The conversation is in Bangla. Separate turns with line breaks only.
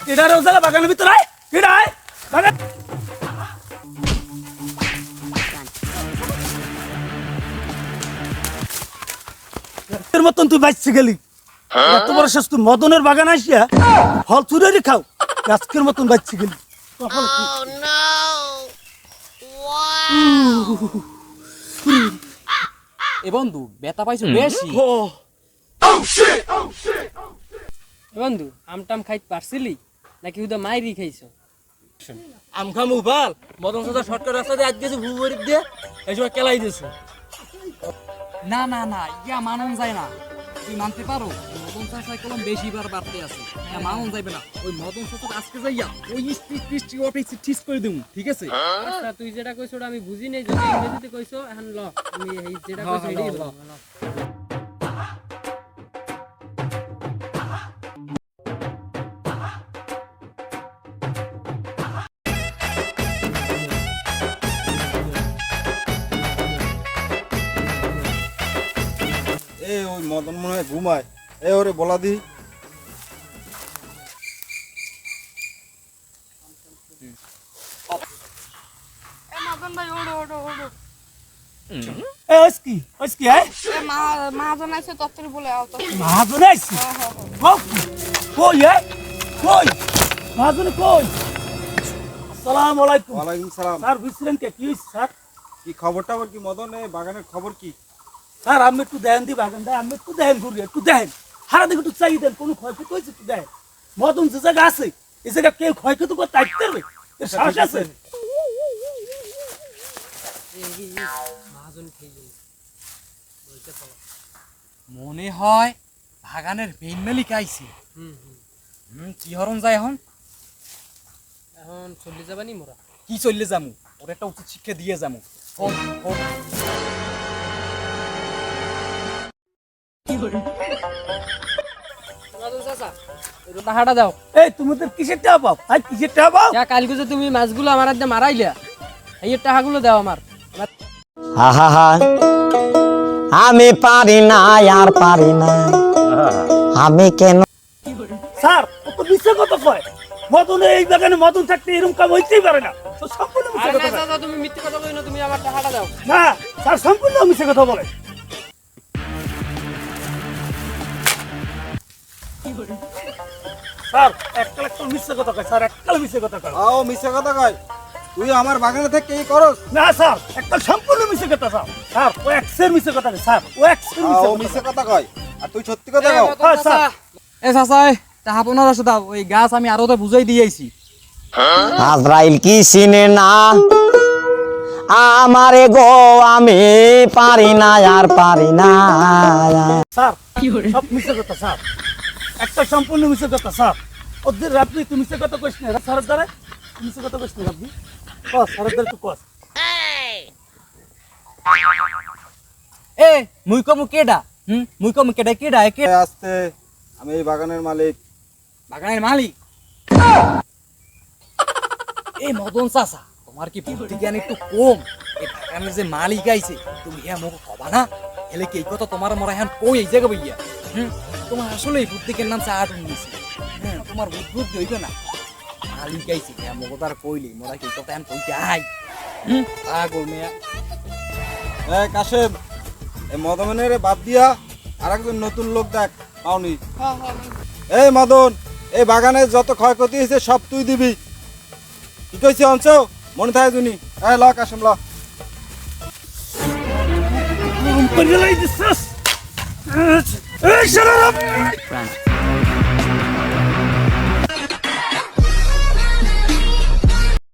কেডারে ওজালা বাগানের ভিতর আয় কেডা আয় বাগান এর মতন তুই বাইচে গেলি এত বড় শেষ তুই মদনের বাগান আসিয়া ফল চুরি খাও আজকের মতন বাইচে গেলি
এ বন্ধু বেতা পাইছো বেশি
বন্ধু আমটাম খাইতে পারছিলি নাকি হুদা মাইরি খাইছো?
আম খামু ভাল মদন সাদা শর্টকাট রাস্তা দিয়ে আজ গেছে ভুবরি দিয়ে এই সময় কেলাই দিয়েছে। না না না ইয়া মানন যায় না, তুই মানতে পারো মদন চাষায় কলম বেশি বার বাড়তে আছে, ইয়া মানন যাইবে না। ওই মদন চাষা আজকে যাইয়া ওই স্ট্রিট অফিস ঠিক করে দেবো, ঠিক আছে?
আচ্ছা তুই যেটা কইছো ওটা আমি বুঝি নাই, যদি ইংরেজিতে কইছো এখন ল আমি এই যেটা কইছো এটাই ল।
এ ওই মদন মনে হয় ঘুমায়, এ ওরে বলা দি।
মদন ভাই ওড়ো ওড়ো ওড়ো
এ ওসকি আয়
মাজন আছে তত্ত্বরে বলে আও তত্ত্বরে
মহাজন আইছি কই আয় কই মহাজন কই? আসসালামু আলাইকুম।
ওয়ালাইকুম সালাম।
স্যার বুঝছিলেন কি হইছে স্যার?
কি খবর টবর কি মদন, এই বাগানের খবর কি?
স্যার আমি একটু দেন দি বাগান দেয়, আমি একটু দেন ঘুরি একটু দেন হারা দেখে একটু চাই দেন, কোনো ক্ষয়ক্ষতি হয়েছে একটু দেন। মদন যে জায়গা আছে এই জায়গা কেউ ক্ষয়ক্ষতি করে তাইতে পারবে? এর সাহস আছে?
মনে হয় বাগানের মেইন মালিক আইছে। কি হরণ যায় এখন?
এখন চলে যাবানি মোরা?
কি চললে যামু, ওর একটা উচিত শিক্ষা দিয়ে যামু।
মাদন চাচা একটু টাকাটা দাও।
এই তুমি তো কিসের টাকা পাও? আই কিসের টাকা পাও?
যা কালকে যে তুমি মাছগুলো আমার একদম মারাইলা এই টাকাগুলো দাও আমার।
আহা আমি পারি না আর পারি না আমি কেন।
স্যার ও তো মিথ্যা কথা কয়, মদন এই বাগানে মদন থাকতে এরকম কাম হইতেই পারে না, তো সম্পূর্ণ মিথ্যা
আরে
কথা
না
বলে।
চাচা তুমি মিথ্যে কথা কই না, তুমি আমার টাকাটা দাও।
না স্যার সম্পূর্ণ মিথ্যা কথা বলে। স্যার একটা একটা মিথ্যা কথা কয়, স্যার একটা মিথ্যা কথা কয়।
আও মিছে কথা কয়, তুই আমার বাগানে থেকে কি করস?
না স্যার একটা সম্পূর্ণ মিথ্যা কথা স্যার। স্যার ও এক্সের মিথ্যা কথা কয়, স্যার ও এক্সের
আও
মিথ্যা
মিছে
কথা
কথা কয় আর তুই সত্যি কথা কও।
কয়। হ্যাঁ স্যার
এ চাচাই টাকা 1500 দাও, ওই গাছ আমি আরো তো বুঝাই দিয়েছি।
আজরাইল কি চিনে না আমারে গো আমি পারি না আর পারি না।
স্যার সব মিথ্যা কথা স্যার, একটা সম্পূর্ণ মিথ্যা কথা স্যার। ওদের রাত্রি তুমি মিথ্যা কথা কইস না, স্যারের দ্বারা মিথ্যা কথা কইস না রাত্রি কস, স্যারের দ্বারা একটু কস।
এ মুই কমু কেডা? মুই কমু কেডা কেডা কে
এ আস্তে, আমি এই বাগানের মালিক।
বাগানের মালিক? এই মদন চাচা তোমার কি বুদ্ধি জ্ঞান একটু কম? এই বাগানের যে মালিক আইছে তুমি হ্যাঁ মুখ কবা না, হেলে কি এই কথা তোমার মরা হ্যাঁ কই এই জায়গা বইয়া? তোমার আসলে এই বুদ্ধি জ্ঞান নাম চাট নিছে, হ্যাঁ তোমার বুদ্ধি হইবে না। মালিক আইছে হ্যাঁ মুখ তার কইলি মরা কি কথা হ্যাঁ কইতে আই। পাগল মেয়া।
এ কাশেম, এই মদনের বাদ দিয়া আর একজন নতুন লোক দেখ পাওনি।
হ্যাঁ হ্যাঁ
এই মদন, এই বাগানের যত ক্ষয়ক্ষতি হয়েছে সব তুই দিবি, কি কইছি অংশ মনে থাকে শুনি। এ ল কাশেম ল।
এই শালা